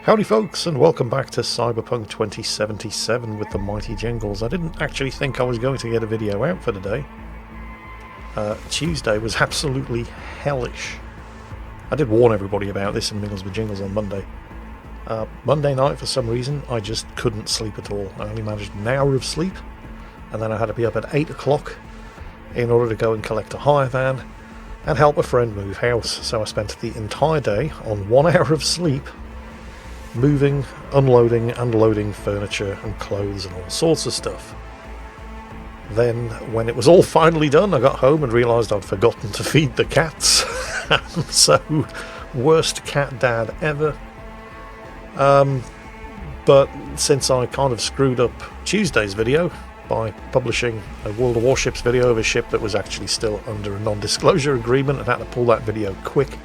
Howdy folks, and welcome back to Cyberpunk 2077 with the mighty Jingles. I didn't actually think I was going to get a video out for today. Tuesday was absolutely hellish. I did warn everybody about this in Mingles with Jingles on Monday. Monday night, for some reason, I just couldn't sleep at all. I only managed an hour of sleep, and then I had to be up at 8 o'clock in order to go and collect a hire van and help a friend move house. So I spent the entire day on 1 hour of sleep, moving, unloading and loading furniture and clothes and all sorts of stuff. Then, when it was all finally done, I got home and realised I'd forgotten to feed the cats. So, worst cat dad ever. But since I kind of screwed up Tuesday's video by publishing a World of Warships video of a ship that was actually still under a non-disclosure agreement and had to pull that video quick,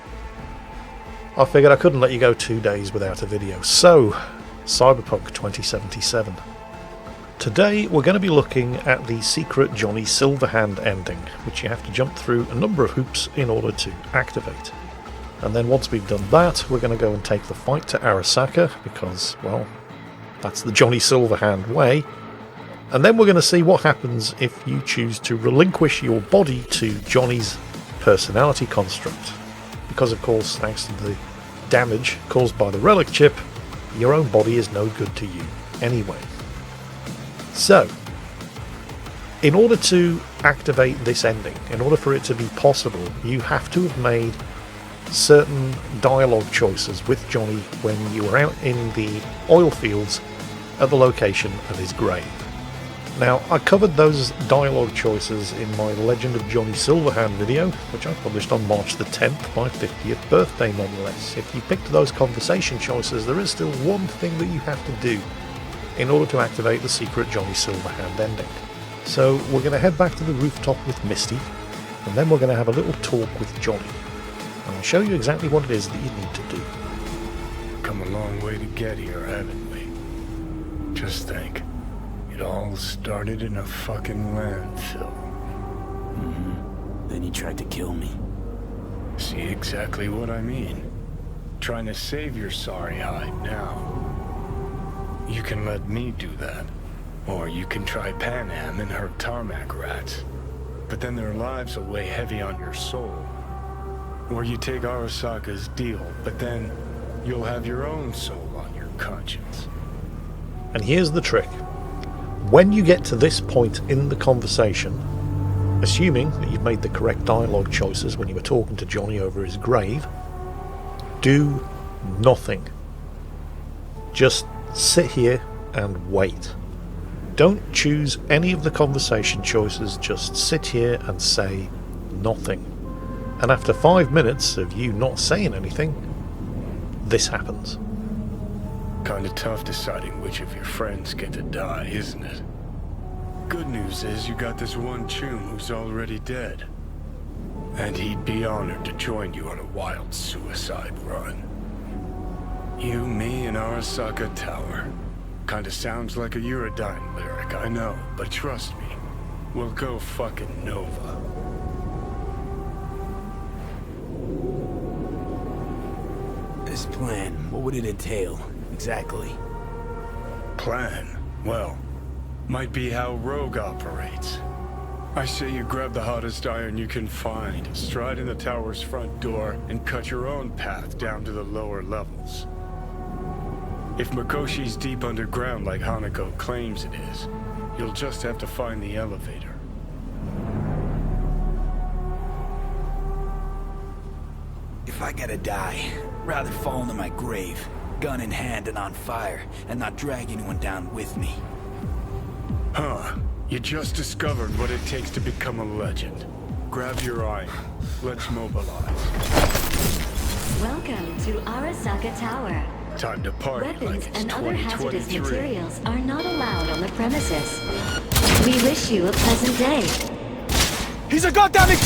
I figured I couldn't let you go 2 days without a video. So, Cyberpunk 2077. Today we're going to be looking at the secret Johnny Silverhand ending, which you have to jump through a number of hoops in order to activate. And then once we've done that, we're going to go and take the fight to Arasaka, because, well, that's the Johnny Silverhand way. And then we're going to see what happens if you choose to relinquish your body to Johnny's personality construct. Because, of course, thanks to the damage caused by the relic chip, your own body is no good to you anyway. So, in order to activate this ending, in order for it to be possible, you have to have made certain dialogue choices with Johnny when you were out in the oil fields at the location of his grave. Now, I covered those dialogue choices in my Legend of Johnny Silverhand video, which I published on March the 10th, my 50th birthday nonetheless. If you picked those conversation choices, there is still one thing that you have to do in order to activate the secret Johnny Silverhand ending. So we're going to head back to the rooftop with Misty, and then we're going to have a little talk with Johnny. And I'll show you exactly what it is that you need to do. Come a long way to get here, haven't we? Just think. It all started in a fucking landfill. Then he tried to kill me. See exactly what I mean? Trying to save your sorry hide now. You can let me do that. Or you can try Pan Am and her tarmac rats. But then their lives will weigh heavy on your soul. Or you take Arasaka's deal, but then you'll have your own soul on your conscience. And here's the trick. When you get to this point in the conversation, assuming that you've made the correct dialogue choices when you were talking to Johnny over his grave, do nothing. Just sit here and wait. Don't choose any of the conversation choices, just sit here and say nothing. And after 5 minutes of you not saying anything, this happens. Kinda tough deciding which of your friends get to die, isn't it? Good news is you got this one chum who's already dead. And he'd be honored to join you on a wild suicide run. You, me, and Arasaka Tower. Kinda sounds like a Eurodyne lyric, I know, but trust me, we'll go fucking Nova. This plan, what would it entail, exactly? Plan? Well, might be how Rogue operates. I say you grab the hottest iron you can find, stride in the tower's front door, and cut your own path down to the lower levels. If Mikoshi's deep underground like Hanako claims it is, you'll just have to find the elevator. If I gotta die, rather fall into my grave, gun in hand and on fire, and not drag anyone down with me. Huh. You just discovered what it takes to become a legend. Grab your iron. Let's mobilize. Welcome to Arasaka Tower. Time to party Weapons like it's and other hazardous 2023. materials are not allowed on the premises. We wish you a pleasant day. He's a goddamn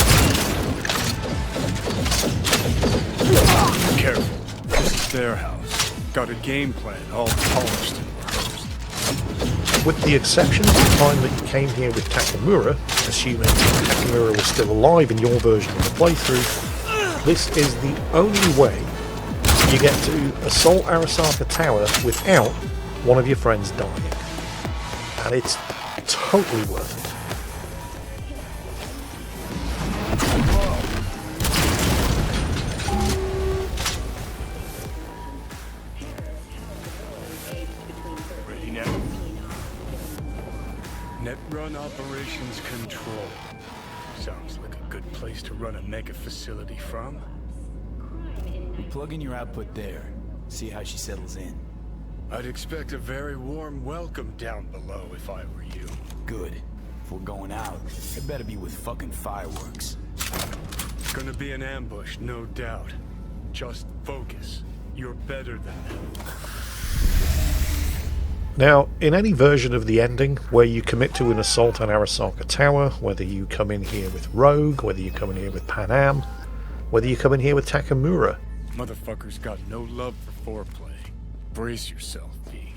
Careful. This is their house. Got a game plan all polished and rehearsed. With the exception of the time that you came here with Takamura, assuming Takamura was still alive in your version of the playthrough, this is the only way you get to assault Arasaka Tower without one of your friends dying. And it's totally worth it. Ready now? Net Run Operations Control. Sounds like a good place to run a mega facility from. We plug in your output there. See how she settles in. I'd expect a very warm welcome down below if I were you. Good. If we're going out, it better be with fucking fireworks. Gonna be an ambush, no doubt. Just focus. You're better than them. Now, in any version of the ending where you commit to an assault on Arasaka Tower, whether you come in here with Rogue, whether you come in here with Panam, whether you come in here with Takamura, Motherfucker's got no love for foreplay. Brace yourself, B.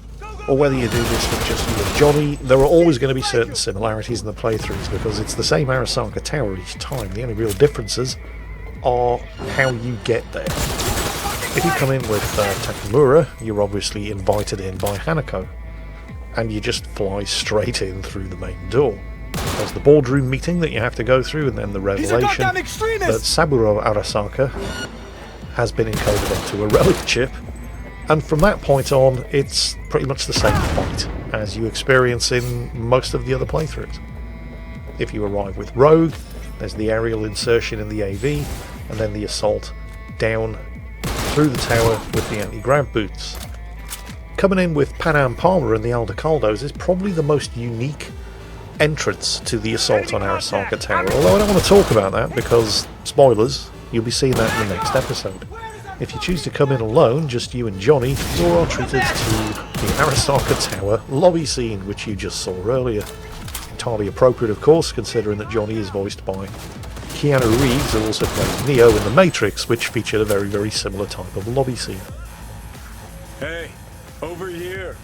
or whether you do this with just you and Johnny, there are always going to be certain similarities in the playthroughs because it's the same Arasaka Tower each time. The only real differences are how you get there. If you come in with Takamura, you're obviously invited in by Hanako, and you just fly straight in through the main door. There's the boardroom meeting that you have to go through, and then the revelation that Saburo Arasaka has been encoded onto a relic chip, and from that point on it's pretty much the same fight as you experience in most of the other playthroughs. If you arrive with Rogue, there's the aerial insertion in the AV, and then the assault down through the tower with the anti-grav boots. Coming in with Panam Palmer and the Aldecaldos is probably the most unique entrance to the assault on Arasaka Tower, although I don't want to talk about that because, spoilers, you'll be seeing that in the next episode. If you choose to come in alone, just you and Johnny, you are treated to the Arasaka Tower lobby scene, which you just saw earlier. Entirely appropriate, of course, considering that Johnny is voiced by Keanu Reeves, who also played Neo in The Matrix, which featured a very, very similar type of lobby scene. Hey, over here.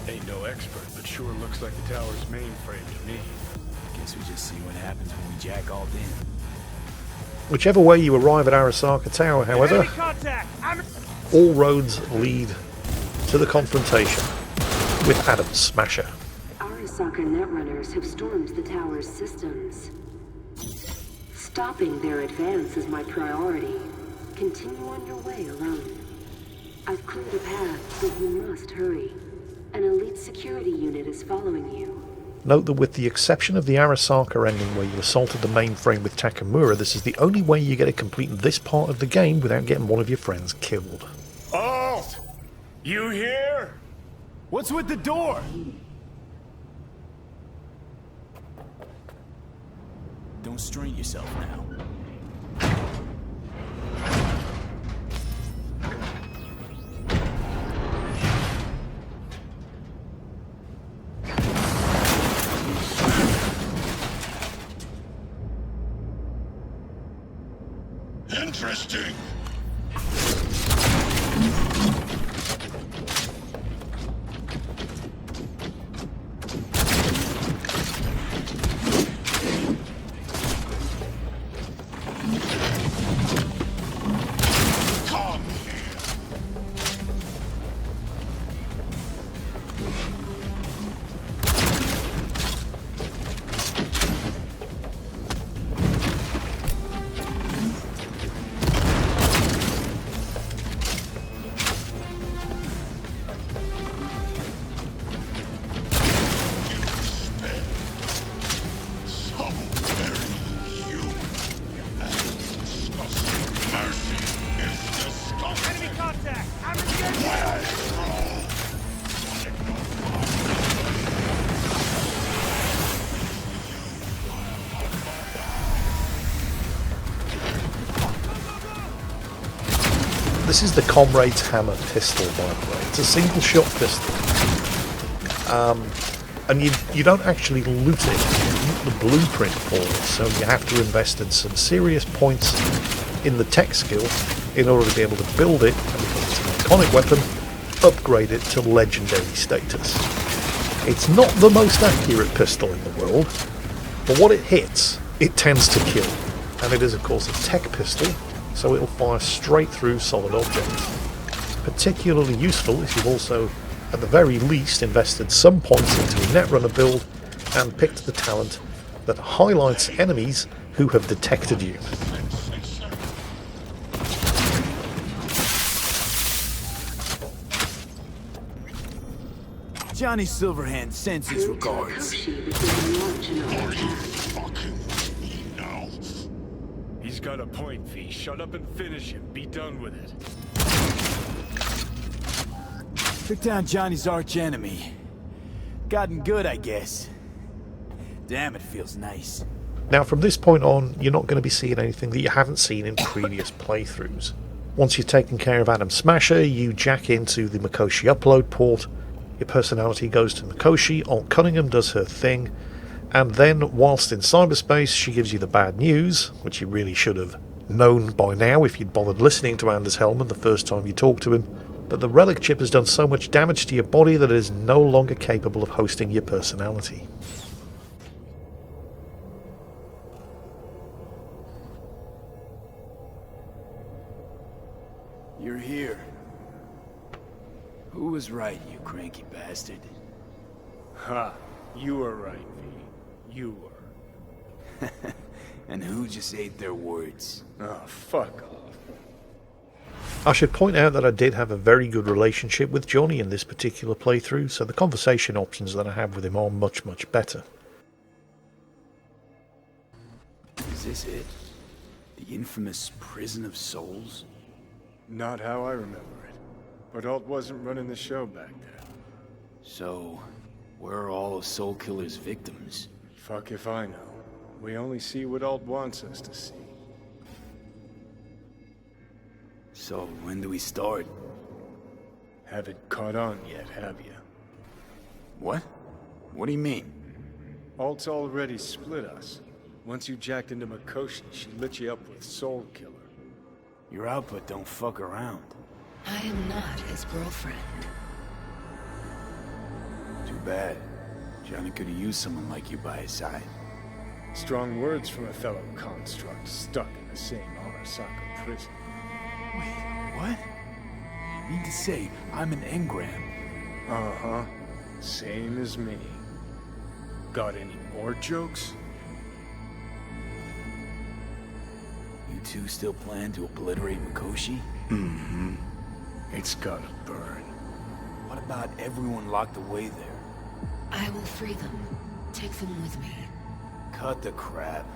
Ain't no expert, but sure looks like the tower's mainframe to me. Guess we just see what happens when we jack all in. Whichever way you arrive at Arasaka Tower, however, all roads lead to the confrontation with Adam Smasher. Arasaka netrunners have stormed the tower's systems. Stopping their advance is my priority. Continue on your way alone. I've cleared a path, but you must hurry. An elite security unit is following you. Note that with the exception of the Arasaka ending where you assaulted the mainframe with Takamura, this is the only way you get to complete this part of the game without getting one of your friends killed. Alt! You here? What's with the door? Don't strain yourself now. Interesting. Come here. This is the Comrade's Hammer pistol, by the way. It's a single-shot pistol. And you don't actually loot it. You loot the blueprint for it, so you have to invest in some serious points in the tech skill in order to be able to build it, and because it's an iconic weapon, upgrade it to legendary status. It's not the most accurate pistol in the world, but what it hits, it tends to kill. and it is of course a tech pistol, so it'll fire straight through solid objects. Particularly useful if you've also, at the very least, invested some points into a Netrunner build and picked the talent that highlights enemies who have detected you. Johnny Silverhand sends his regards. He's got a point, V. Shut up and finish him. Be done with it. Took down Johnny's arch enemy. Gotten good, I guess. Damn, it feels nice. Now from this point on, you're not going to be seeing anything that you haven't seen in previous playthroughs. Once you've taken care of Adam Smasher, you jack into the Mikoshi upload port, your personality goes to Mikoshi, Alt Cunningham does her thing, and then whilst in cyberspace she gives you the bad news, which you really should have known by now if you'd bothered listening to Anders Hellman the first time you talked to him, but the relic chip has done so much damage to your body that it is no longer capable of hosting your personality. You're here. Who was right, you cranky bastard? Ha! You were right, V. You were. And who just ate their words? Oh, fuck off. I should point out that I did have a very good relationship with Johnny in this particular playthrough, so the conversation options that I have with him are much, much better. Is this it? The infamous Prison of Souls? Not how I remember it. But Alt wasn't running the show back then. So, where are all of Soul Killer's victims? Fuck if I know. We only see what Alt wants us to see. So, when do we start? Haven't caught on yet, have you? What? What do you mean? Alt's already split us. Once you jacked into Mikoshi, she lit you up with Soul Killer. Your output don't fuck around. I am not his girlfriend. Too bad. Johnny could have used someone like you by his side. Strong words from a fellow construct stuck in the same Arasaka prison. Wait, what? You mean to say I'm an engram? Uh-huh. Same as me. Got any more jokes? You two still plan to obliterate Mikoshi? Mm-hmm. It's gotta burn. What about everyone locked away there? I will free them. Take them with me. Cut the crap.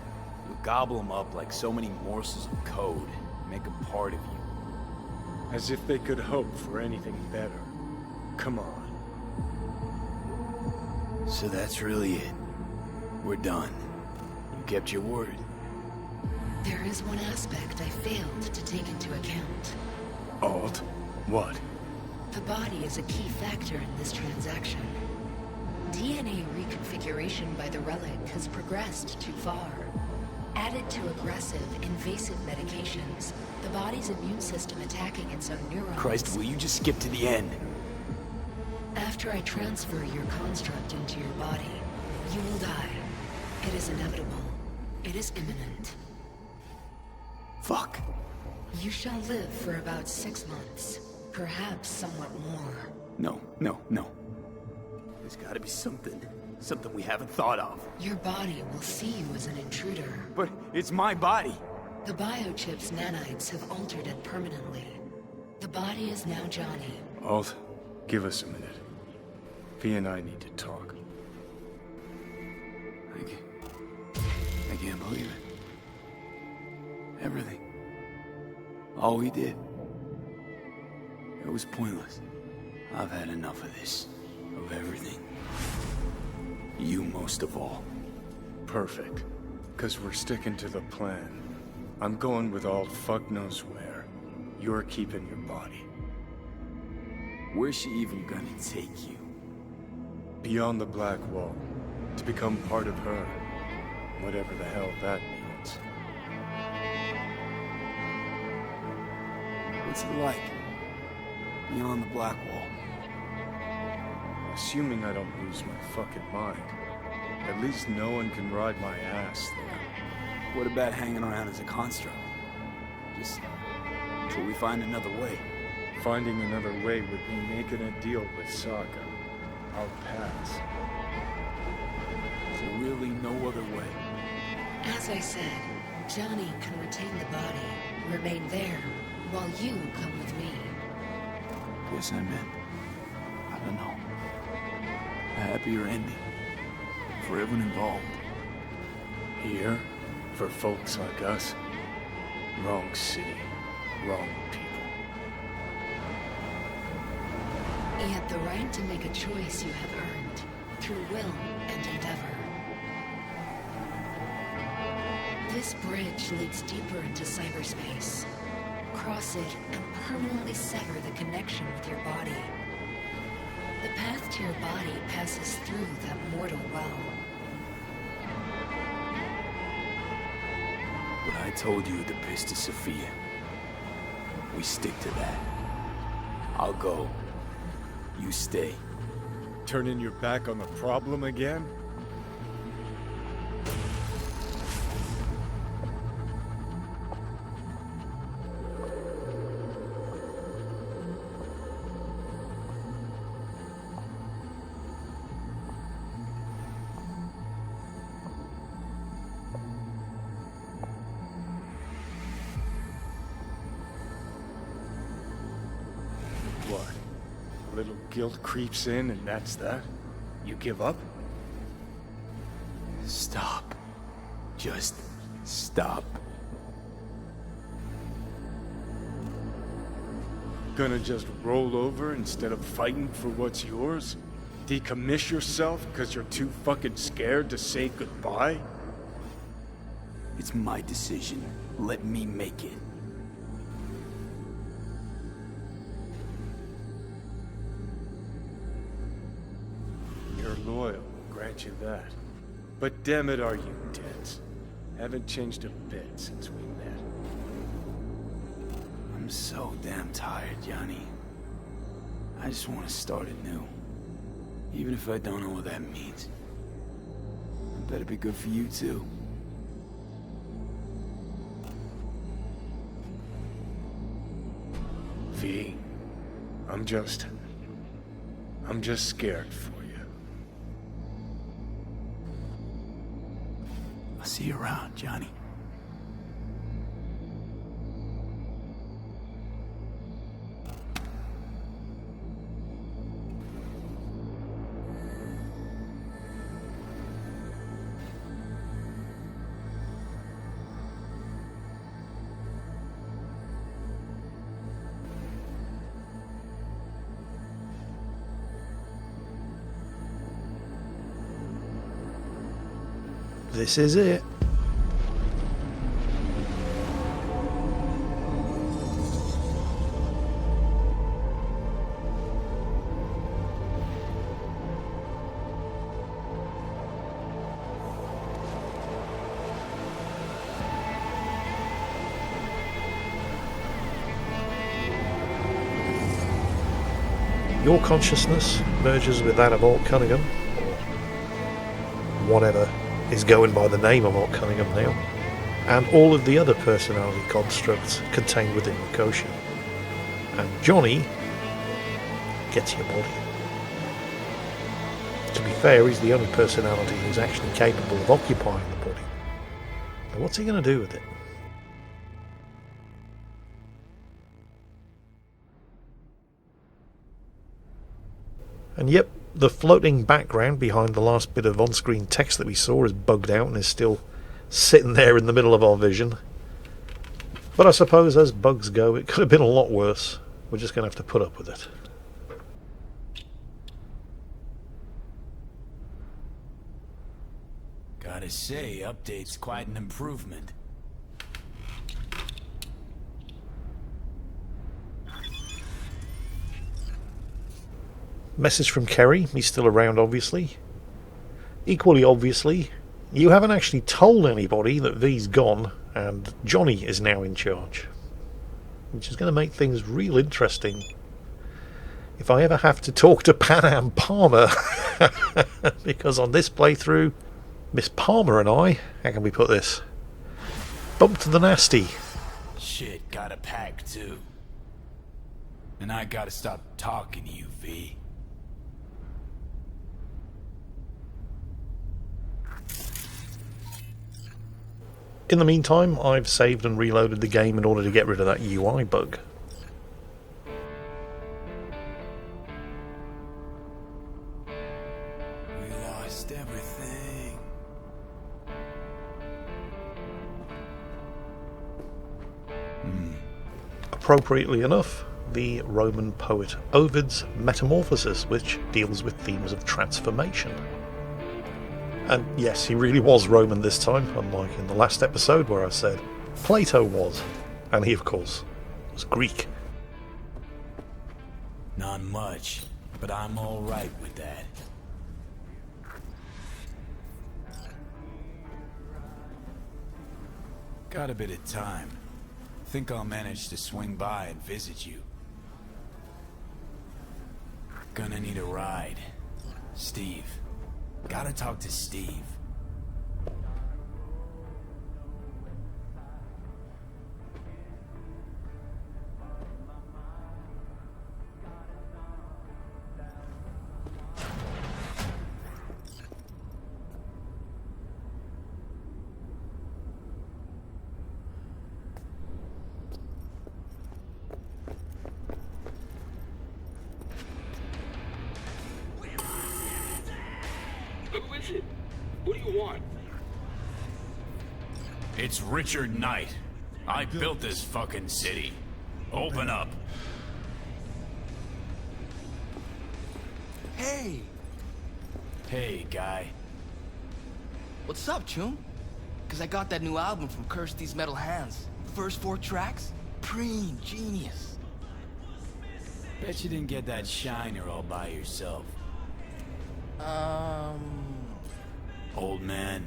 You'll gobble them up like so many morsels of code. Make them part of you. As if they could hope for anything better. Come on. So that's really it. We're done. You kept your word. There is one aspect I failed to take into account. Alt? What? The body is a key factor in this transaction. DNA reconfiguration by the relic has progressed too far. Added to aggressive, invasive medications, the body's immune system attacking its own neurons... Christ, will you just skip to the end? After I transfer your construct into your body, you will die. It is inevitable. It is imminent. Fuck. You shall live for about 6 months. Perhaps somewhat more. No. There's gotta be something. Something we haven't thought of. Your body will see you as an intruder. But it's my body. The biochip's nanites have altered it permanently. The body is now Johnny. Alt, give us a minute. V and I need to talk. I can't believe it. Everything. All we did. It was pointless. I've had enough of this. Of everything. You most of all. Perfect. 'Cause we're sticking to the plan. I'm going with Alt fuck knows where. You're keeping your body. Where's she even gonna take you? Beyond the Black Wall. To become part of her. Whatever the hell that means. What's it like? Beyond the Black Wall. Assuming I don't lose my fucking mind. At least no one can ride my ass there. What about hanging around as a construct? Just till we find another way. Finding another way would be making a deal with Saga. Our paths. There's really no other way. As I said, Johnny can retain the body, remain there, while you come with me. Guess I meant, I don't know, a happier ending for everyone involved. Here, for folks like us, wrong city, wrong people. Yet the right to make a choice you have earned, through will and endeavor. This bridge leads deeper into cyberspace. Cross it and permanently sever the connection with your body. The path to your body passes through that mortal well. What I told you at the Pista Sophia. We stick to that. I'll go. You stay. Turning your back on the problem again? What? A little guilt creeps in and that's that? You give up? Stop. Just stop. Gonna just roll over instead of fighting for what's yours? Decommiss yourself because you're too fucking scared to say goodbye? It's my decision. Let me make it. You're loyal, grant you that. But damn it, are you tense? Haven't changed a bit since we met. I'm so damn tired, Johnny. I just want to start anew. Even if I don't know what that means. It better be good for you, too. V, I'm just scared for you. I'll see you around, Johnny. This is it. Your consciousness merges with that of Alt Cunningham. Whatever is going by the name of Alt Cunningham now, and all of the other personality constructs contained within Koshin. And Johnny gets your body. To be fair, he's the only personality who's actually capable of occupying the body. Now what's he going to do with it? And yep, the floating background behind the last bit of on-screen text that we saw is bugged out and is still sitting there in the middle of our vision. But I suppose as bugs go, it could have been a lot worse. We're just going to have to put up with it. Gotta say, update's quite an improvement. Message from Kerry. He's still around, obviously. Equally obviously, you haven't actually told anybody that V's gone and Johnny is now in charge. Which is going to make things real interesting if I ever have to talk to Pan Am Palmer. Because on this playthrough, Miss Palmer and I, how can we put this? bumped the nasty. Shit, gotta pack too. And I gotta stop talking to you, V. In the meantime, I've saved and reloaded the game in order to get rid of that UI bug. We lost everything. Appropriately enough, the Roman poet Ovid's Metamorphosis, which deals with themes of transformation. And yes, he really was Roman this time, unlike in the last episode where I said Plato was, and he of course was Greek. Not much, but I'm alright with that. Got a bit of time. Think I'll manage to swing by and visit you. Gonna need a ride. Steve. Gotta talk to Steve. Who is it? What do you want? It's Richard Knight. I built this fucking city. Open up. Hey! Hey, guy. What's up, Chum? Cause I got that new album from Kirsty's Metal Hands. First 4 tracks? Preen, genius. Bet you didn't get that shiner all by yourself. Old man.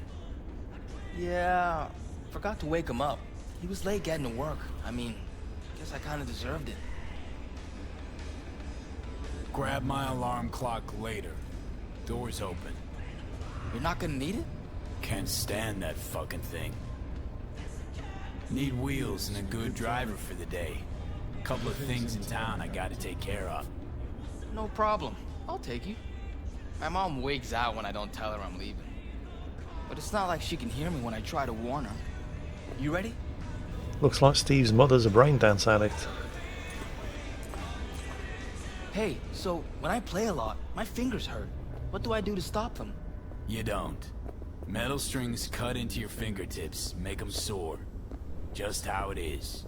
Yeah, forgot to wake him up. He was late getting to work. I mean, guess I kinda deserved it. Grab my alarm clock later. Door's open. You're not gonna need it? Can't stand that fucking thing. Need wheels and a good driver for the day. Couple of things in town I gotta take care of. No problem. I'll take you. My mom wigs out when I don't tell her I'm leaving. But it's not like she can hear me when I try to warn her. You ready? Looks like Steve's mother's a brain dance addict. Hey, so when I play a lot, my fingers hurt. What do I do to stop them? You don't. Metal strings cut into your fingertips, make them sore. Just how it is.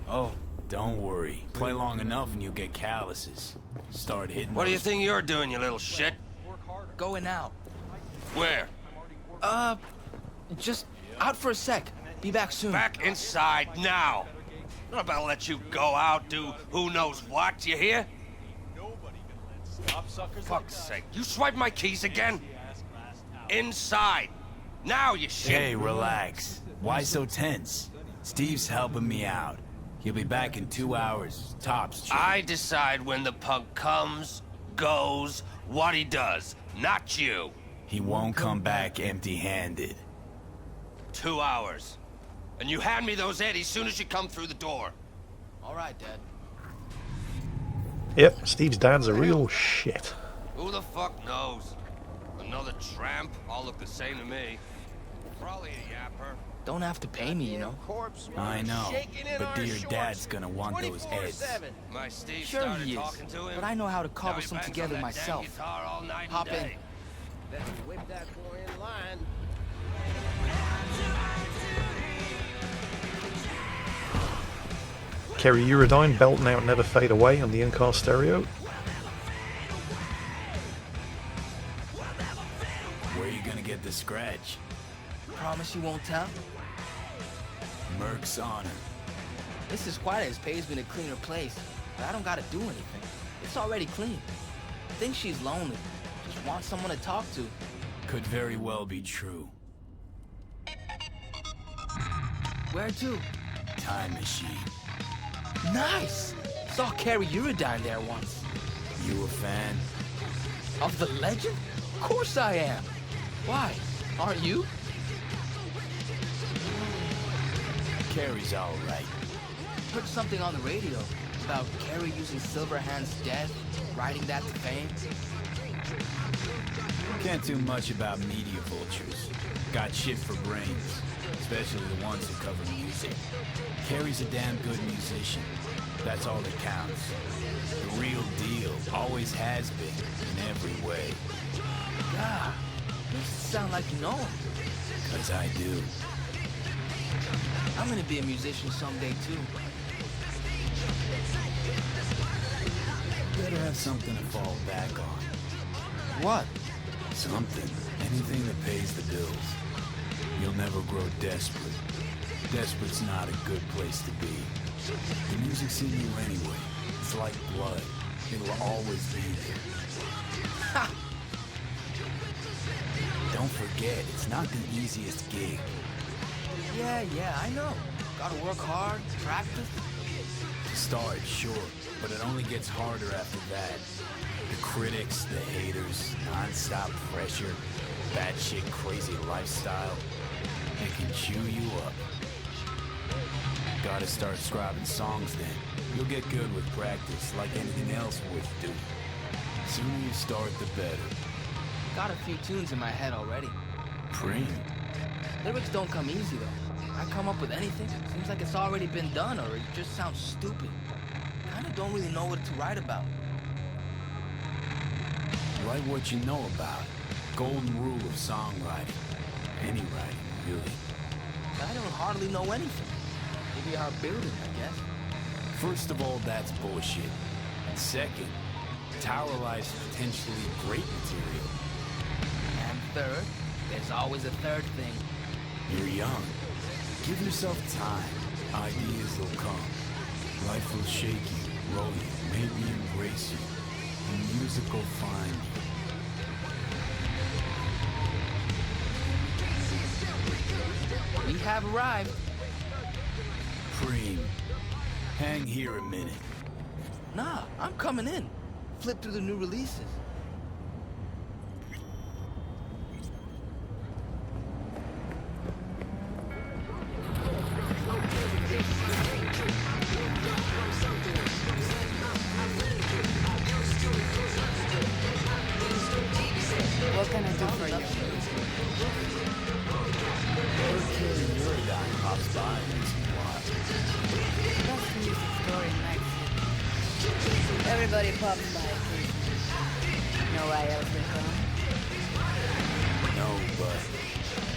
Oh. Don't worry. Play long enough and you'll get calluses. Start hitting. What do you think you're doing, you little shit? Going out. Where? Just out for a sec. Be back soon. Back inside now. I'm not about to let you go out, do who knows what, you hear? Fuck's sake, you swipe my keys again? Inside. Now, you shit. Hey, relax. Why so tense? Steve's helping me out. He'll be back in 2 hours, tops. Chief. I decide when the punk comes, goes, what he does, not you. He won't come back empty-handed. 2 hours. And you hand me those eddies soon as you come through the door. All right, Dad. Yep, Steve's dad's a real shit. Who the fuck knows? Another tramp, all look the same to me. Probably a yapper. Don't have to pay me, you know. I know, but dear Dad's gonna want those eds. My Steve Sure started he is, talking to him. but I know how to Now cobble he some bangs together on that damn myself. guitar all night and Hop in. day. Let's whip that boy in line. Kerry Eurodyne belting out Never Fade Away on the in-car stereo. Where you gonna get the scratch? Promise you won't tell? Merc's honor. This Esquires pays me to clean her place, but I don't gotta do anything. It's already clean. Thinks she's lonely. Just wants someone to talk to. Could very well be true. Where to? Time machine. Nice! Saw Carrie Eurodyne there once. You a fan? Of the legend? Of course I am. Why? Aren't you? Carrie's all right. Heard something on the radio about Carrie using Silverhand's death, riding that to fame. Can't do much about media vultures. Got shit for brains, especially the ones who cover music. Carrie's a damn good musician. That's all that counts. The real deal, always has been, in every way. God, you sound like you know him. 'Cause I do. I'm gonna be a musician someday too. Better have something to fall back on. What? Something. Anything that pays the bills. You'll never grow desperate. Desperate's not a good place to be. The music's in you anyway. It's like blood. It'll always be there. Ha! Don't forget, it's not the easiest gig. Yeah, I know. Gotta work hard, practice. To start, sure, but it only gets harder after that. The critics, the haters, non-stop pressure, batshit crazy lifestyle, they can chew you up. Gotta start scribing songs then. You'll get good with practice, like anything else worth doing. Sooner you start, the better. Got a few tunes in my head already. Preem. Lyrics don't come easy though. I come up with anything, seems like it's already been done or it just sounds stupid. Kinda don't really know what to write about. Write what you know about. Golden rule of songwriting. Any writing, really. I don't hardly know anything. Maybe our building, I guess. First of all, that's bullshit. And second, Tower Life's potentially great material. And third, there's always a third thing. You're young. Give yourself time. Ideas will come. Life will shake you, roll you, maybe embrace you. And music will find you. We have arrived. Preem. Hang here a minute. Nah, I'm coming in. Flip through the new releases. What can I do for you? Pops by once in a while. Best music store in Mexico. Everybody pops by occasionally. Know why else they come? No, but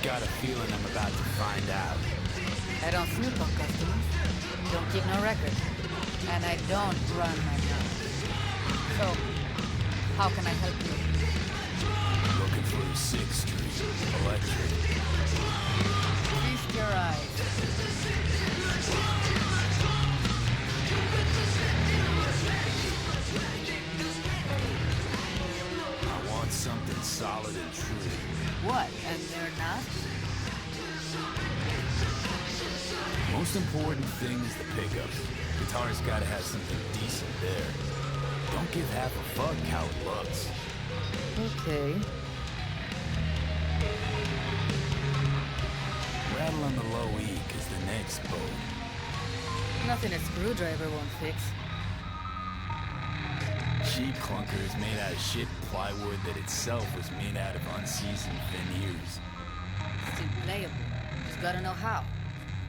got a feeling I'm about to find out. I don't snoop on customers. Don't keep no record. And I don't run my mouth. So, how can I help you? Looking for a 6th Street Electric. Feast your eyes. I want something solid and true. What? And they're not? Most important thing is the pickups. Guitar's gotta have something decent there. Don't give half a fuck how it looks. Okay. Rattle on the low E, cause the next boat. Nothing a screwdriver won't fix. Cheap clunker is made out of shit plywood that itself was made out of unseasoned veneers. Still playable. Just gotta know how.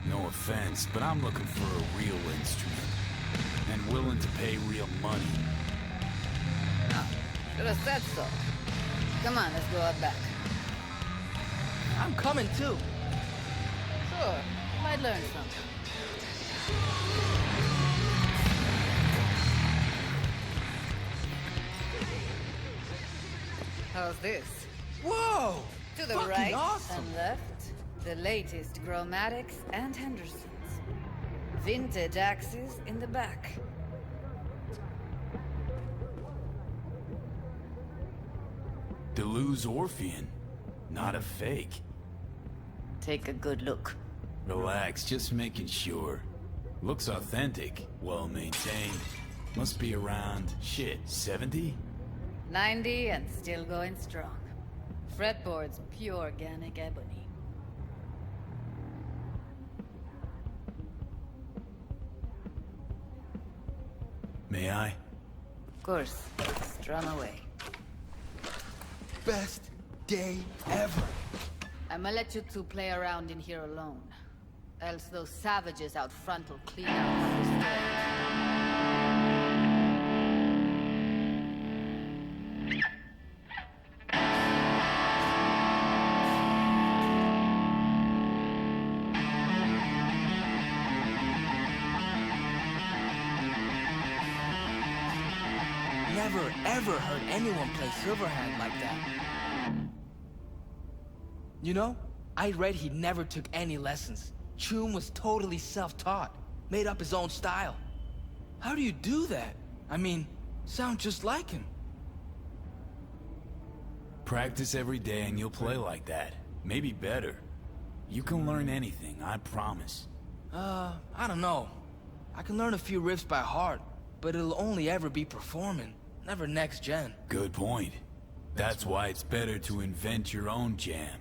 No offense, but I'm looking for a real instrument. And willing to pay real money. Oh, should have said so. Come on, let's go out back. I'm coming too. Sure, you might learn something. How's this? Whoa! To the Fucking right awesome. and left, the latest Chromatics and Hendersons. Vintage axes in the back. Deleuze Orphean. Not a fake. Take a good look. Relax, just making sure. Looks authentic, well maintained. Must be around, shit, 70? 90 and still going strong. Fretboard's pure organic ebony. May I? Of course. Strum away. Best day ever. I'ma let you two play around in here alone. Else those savages out front will clean out this store. Never ever heard anyone play Silverhand like that. You know, I read he never took any lessons. Chum was totally self-taught, made up his own style. How do you do that? I mean, sound just like him. Practice every day and you'll play like that. Maybe better. You can learn anything, I promise. I don't know. I can learn a few riffs by heart, but it'll only ever be performing, never next gen. Good point. That's why it's better to invent your own jam.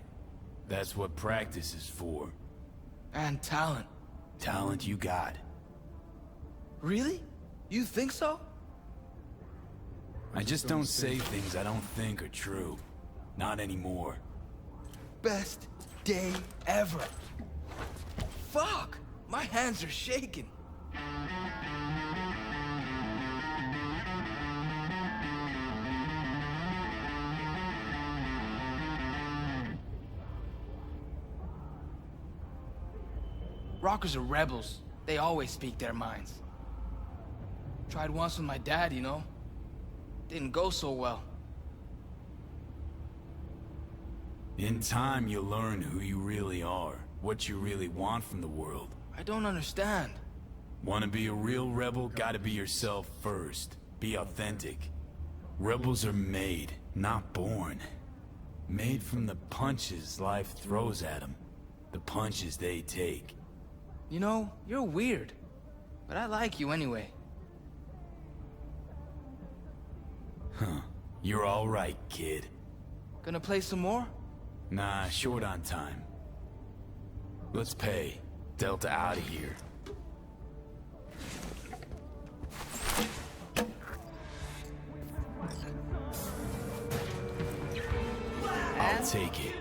That's what practice is for. And talent. Talent you got. Really? You think so? I just don't say things I don't think are true. Not anymore. Best day ever. Fuck! My hands are shaking. Rockers are rebels. They always speak their minds. Tried once with my dad, you know. Didn't go so well. In time, you'll learn who you really are, what you really want from the world. I don't understand. Want to be a real rebel, gotta be yourself first. Be authentic. Rebels are made, not born. Made from the punches life throws at them. The punches they take. You know, you're weird. But I like you anyway. Huh. You're all right, kid. Gonna play some more? Nah, short on time. Let's pay. Delta out of here. I'll take it.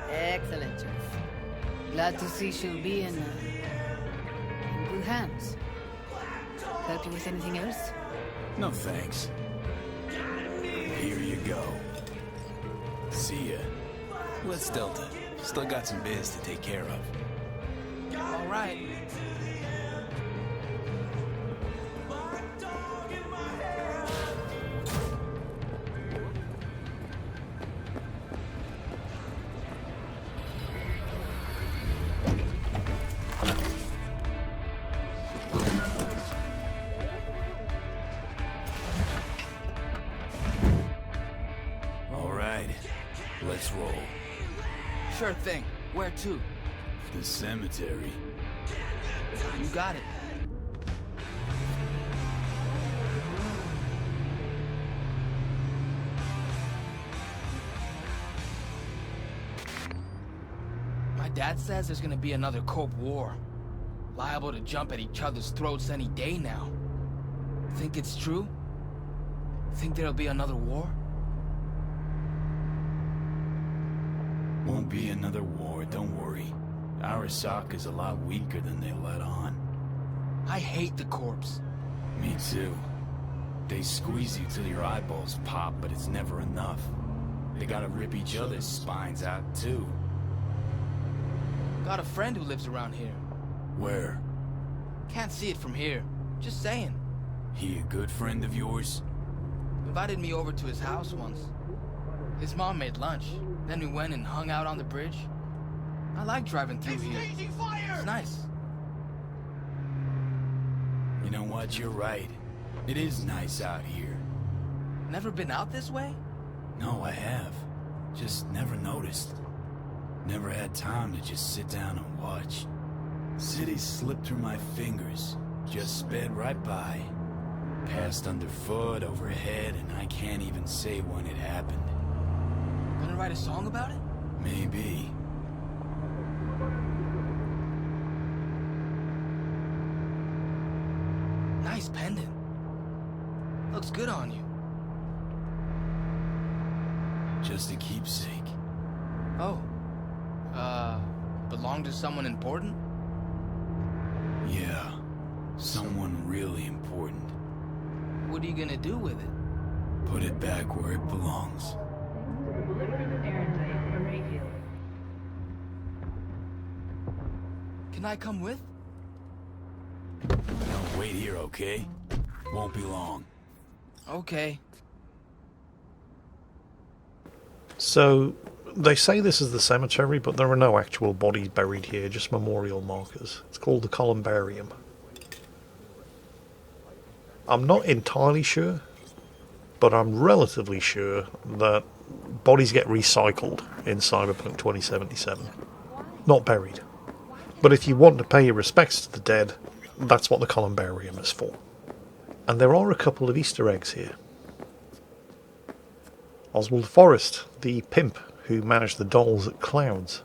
Excellent, Jeff. Glad to see she'll be in good hands. Help you with anything else? No thanks. Here you go. See ya. Let's Delta. Still got some biz to take care of. All right. Let's roll. Sure thing. Where to? The cemetery. You got it. My dad says there's gonna be another Cope War. Liable to jump at each other's throats any day now. Think it's true? Think there'll be another war? Won't be another war, don't worry. Arasaka's a lot weaker than they let on. I hate the corpse. Me too. They squeeze you till your eyeballs pop, but it's never enough. They gotta rip each other's spines out too. Got a friend who lives around here. Where? Can't see it from here. Just saying. He a good friend of yours? Invited me over to his house once. His mom made lunch. Then we went and hung out on the bridge. I like driving through here. It's nice. You know what? You're right. It is nice out here. Never been out this way? No, I have. Just never noticed. Never had time to just sit down and watch. Cities slipped through my fingers. Just sped right by. Passed underfoot, overhead, and I can't even say when it happened. Gonna write a song about it? Maybe. Nice pendant. Looks good on you. Just a keepsake. Oh. Belong to someone important? Yeah. Someone really important. What are you gonna do with it? Put it back where it belongs. Can I come with? No, wait here, okay? Won't be long. Okay. So, they say this is the cemetery, but there are no actual bodies buried here, just memorial markers. It's called the Columbarium. I'm not entirely sure, but I'm relatively sure that bodies get recycled in Cyberpunk 2077. Not buried. But if you want to pay your respects to the dead, that's what the Columbarium is for. And there are a couple of Easter eggs here. Oswald Forrest, the pimp who managed the dolls at Clouds.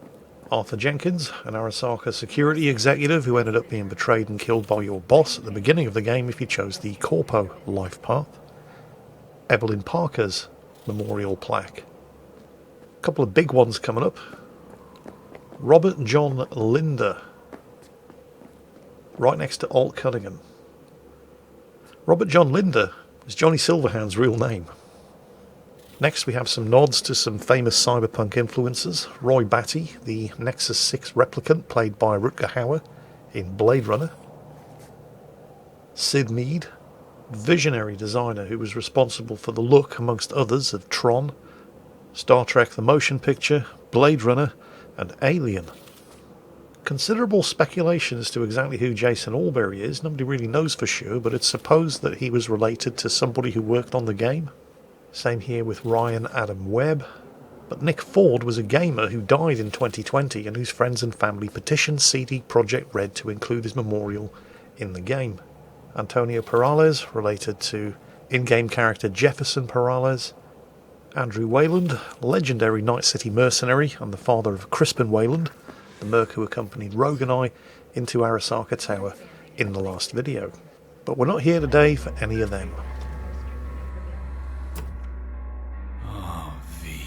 Arthur Jenkins, an Arasaka security executive who ended up being betrayed and killed by your boss at the beginning of the game if you chose the Corpo life path. Evelyn Parker's memorial plaque. A couple of big ones coming up. Robert John Linder, right next to Alt Cunningham. Robert John Linder is Johnny Silverhand's real name. Next we have some nods to some famous cyberpunk influencers. Roy Batty, the Nexus 6 replicant played by Rutger Hauer in Blade Runner. Sid Mead, visionary designer who was responsible for the look, amongst others, of Tron, Star Trek the Motion Picture, Blade Runner and Alien. Considerable speculation as to exactly who Jason Albury is. Nobody really knows for sure, but it's supposed that he was related to somebody who worked on the game. Same here with Ryan Adam Webb. But Nick Ford was a gamer who died in 2020 and whose friends and family petitioned CD Projekt Red to include his memorial in the game. Antonio Perales, related to in-game character Jefferson Perales. Andrew Wayland, legendary Night City mercenary and the father of Crispin Wayland, the merc who accompanied Rogue and I into Arasaka Tower in the last video. But we're not here today for any of them. Oh, V.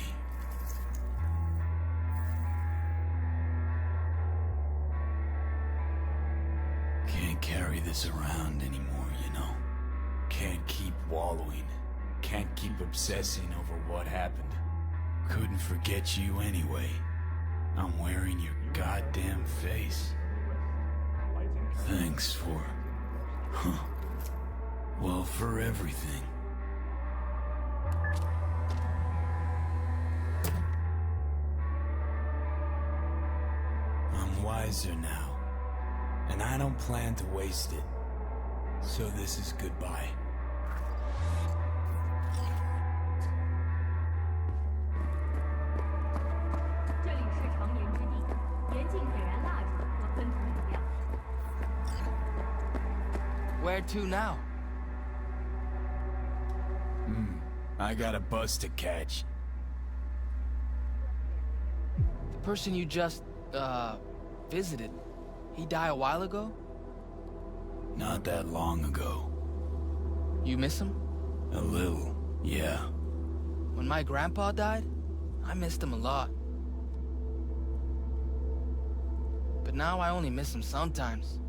Can't carry this around anymore, you know? Can't keep wallowing. Can't keep obsessing over what happened. Couldn't forget you anyway. I'm wearing your goddamn face. Thanks for... well, for everything. I'm wiser now, and I don't plan to waste it. So this is goodbye. Where to now? I got a bus to catch. The person you just, visited, he died a while ago? Not that long ago. You miss him? A little, yeah. When my grandpa died, I missed him a lot. But now I only miss him sometimes.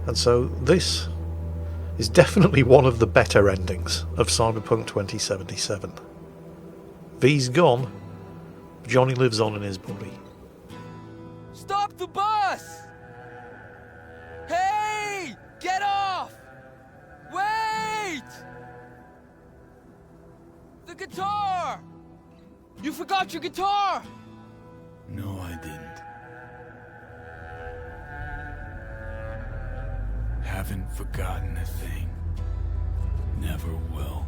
And so this is definitely one of the better endings of Cyberpunk 2077. V's gone, Johnny lives on in his body. Stop the bus! Hey! Get off! Wait! guitar! You forgot your guitar! No, I didn't. Haven't forgotten a thing. Never will.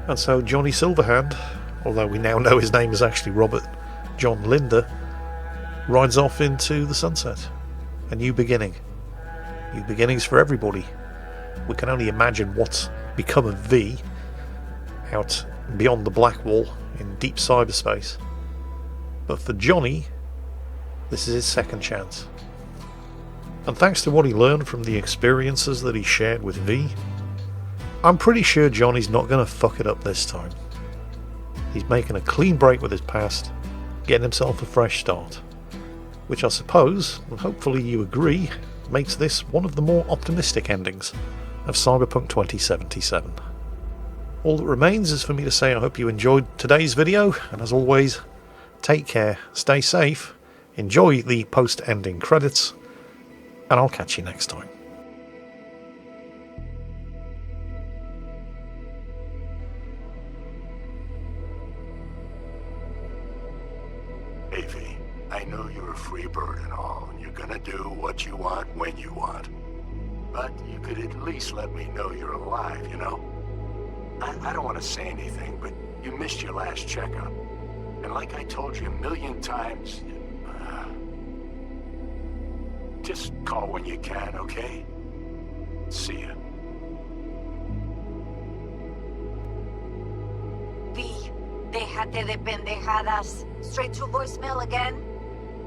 And so Johnny Silverhand, although we now know his name is actually Robert John Linder, rides off into the sunset. A new beginning. New beginnings for everybody. We can only imagine what's become of V out beyond the black wall in deep cyberspace. But for Johnny, this is his second chance. And thanks to what he learned from the experiences that he shared with V, I'm pretty sure Johnny's not going to fuck it up this time. He's making a clean break with his past, getting himself a fresh start. Which I suppose, and hopefully you agree, makes this one of the more optimistic endings of Cyberpunk 2077. All that remains is for me to say I hope you enjoyed today's video, and as always, take care, stay safe, enjoy the post-ending credits, and I'll catch you next time. Hey V, I know you're a free bird and all, and you're gonna do what you want when you want. But you could at least let me know you're alive, you know? I don't want to say anything, but you missed your last checkup. And like I told you a million times, just call when you can, okay? See ya. V, déjate de pendejadas. Straight to voicemail again?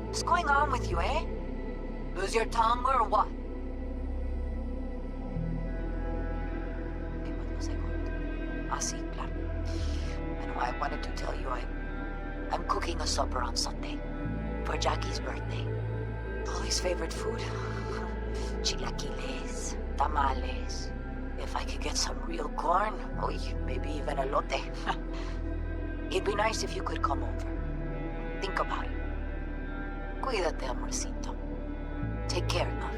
What's going on with you, eh? Lose your tongue or what? Sí, claro. And I wanted to tell you I'm cooking a supper on Sunday for Jackie's birthday. Polly's favorite food? Chilaquiles, tamales. If I could get some real corn, maybe even elote. It'd be nice if you could come over. Think about it. Cuídate, amorcito. Take care, love.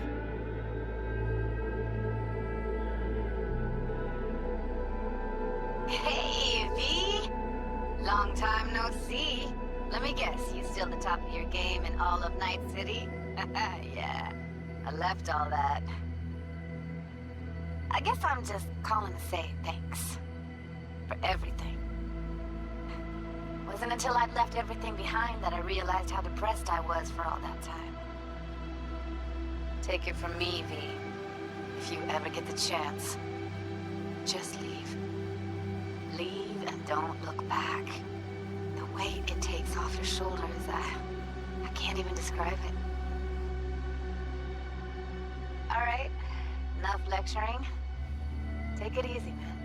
Hey, V! Long time no see. Let me guess, you still the top of your game in all of Night City? Yeah, I left all that. I guess I'm just calling to say thanks. For everything. Wasn't until I'd left everything behind that I realized how depressed I was for all that time. Take it from me, V. If you ever get the chance, just leave. Leave and don't look back. The weight it takes off your shoulders, I can't even describe it. Alright, enough lecturing. Take it easy, man.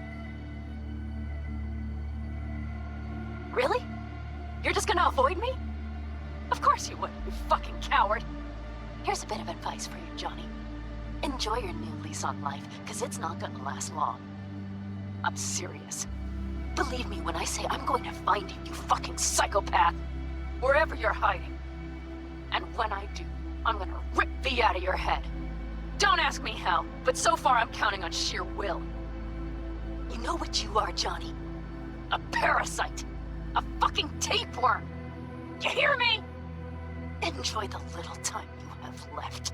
Really? You're just gonna avoid me? Of course you would, you fucking coward. Here's a bit of advice for you, Johnny. Enjoy your new lease on life, because it's not gonna last long. I'm serious. Believe me when I say I'm going to find you, you fucking psychopath. Wherever you're hiding. And when I do, I'm gonna rip thee out of your head. Don't ask me how, but so far I'm counting on sheer will. You know what you are, Johnny? A parasite. A fucking tapeworm. You hear me? Enjoy the little time you have left.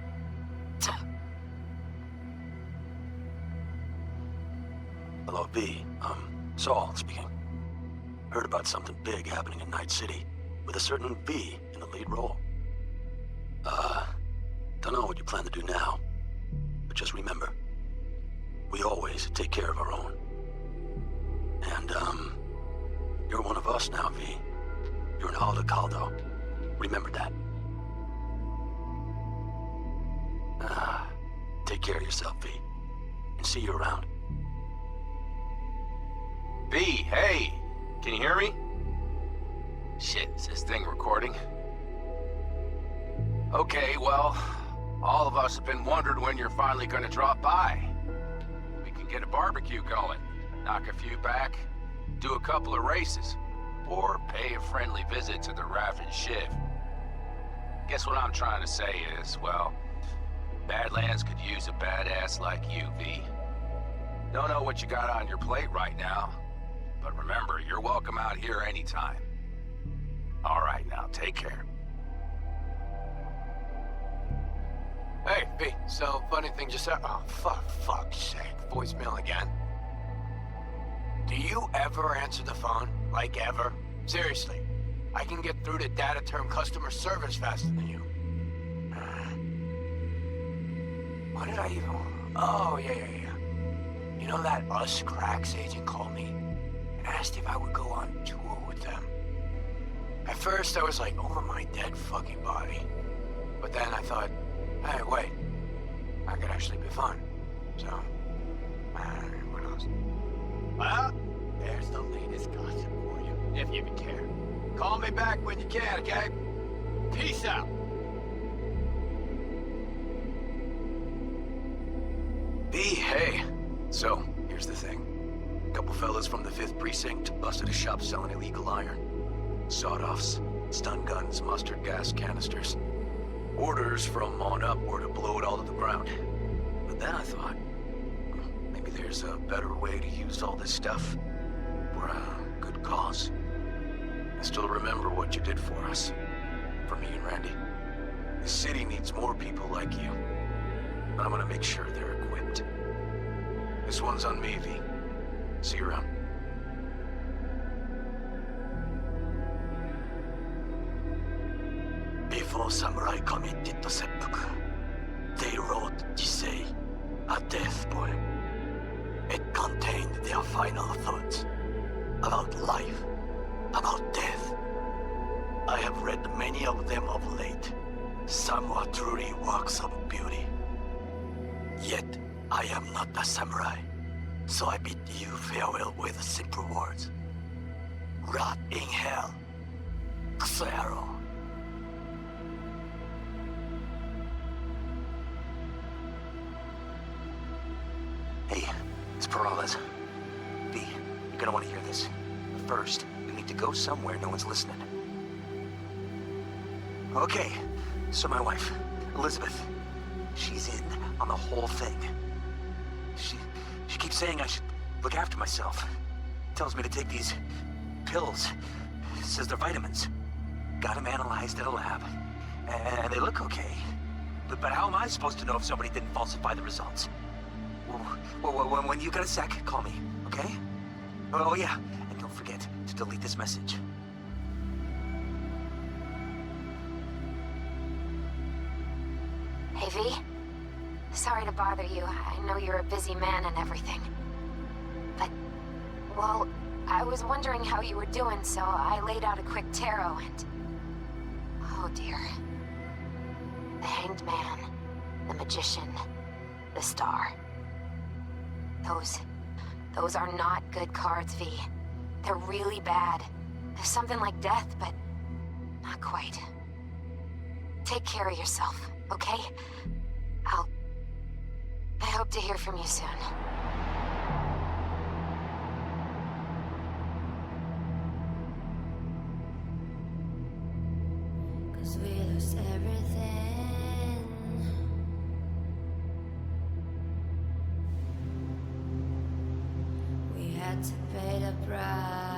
Hello, V. Saul speaking. Heard about something big happening in Night City, with a certain V in the lead role. Don't know what you plan to do now, but just remember, we always take care of our own. And, you're one of us now, V. You're an Aldecaldo. Remember that. Take care of yourself, V. And see you around. V, hey! Can you hear me? Shit, is this thing recording? Okay, well, all of us have been wondering when you're finally gonna drop by. We can get a barbecue going, knock a few back, do a couple of races, or pay a friendly visit to the Raven Shiv. Guess what I'm trying to say is, well, Badlands could use a badass like you, V. Don't know what you got on your plate right now, but remember, you're welcome out here anytime. All right, now, take care. Hey, V, so funny thing just happened. Oh, fuck's sake. Voicemail again. Do you ever answer the phone? Like, ever? Seriously. I can get through to data term customer service faster than you. What did I even... Oh, yeah. You know that Us Cracks agent called me and asked if I would go on tour with them. At first, I was like, over my dead fucking body. But then I thought, hey, wait. That could actually be fun. So, who knows? Well, there's the latest gossip for you, if you even care. Call me back when you can, okay? Peace out. B, hey. So, here's the thing. A couple fellas from the 5th Precinct busted a shop selling illegal iron. Sawed-offs, stun guns, mustard gas canisters. Orders from on up were to blow it all to the ground. But then I thought, maybe there's a better way to use all this stuff for a good cause. I still remember what you did for us. For me and Randy. The city needs more people like you. And I'm gonna make sure they're equipped. This one's on me, V. See you around. Before samurai committed to seppuku, they wrote Jisei, a death poem. It contained their final thoughts about life, about death. I have read many of them of late. Some were truly works of beauty. Yet, I am not a samurai, so I bid you farewell with simple words. Rot in hell, Xero. Hey, it's Peralez. V, you're gonna want to hear this. First, we need to go somewhere no one's listening. Okay, so my wife, Elizabeth, she's in on the whole thing. She keeps saying I should look after myself. Tells me to take these pills. Says they're vitamins. Got them analyzed at a lab. And they look okay. But how am I supposed to know if somebody didn't falsify the results? Well, when you got a sec, call me, okay? Oh yeah, and don't forget to delete this message. Hey, V. Sorry to bother you. I know you're a busy man and everything. But, well, I was wondering how you were doing, so I laid out a quick tarot and... Oh dear. The Hanged Man, the Magician, the Star. Those are not good cards, V. They're really bad. There's something like death, but not quite. Take care of yourself, okay? I hope to hear from you soon. Cause we lost everything. We had to pay the price.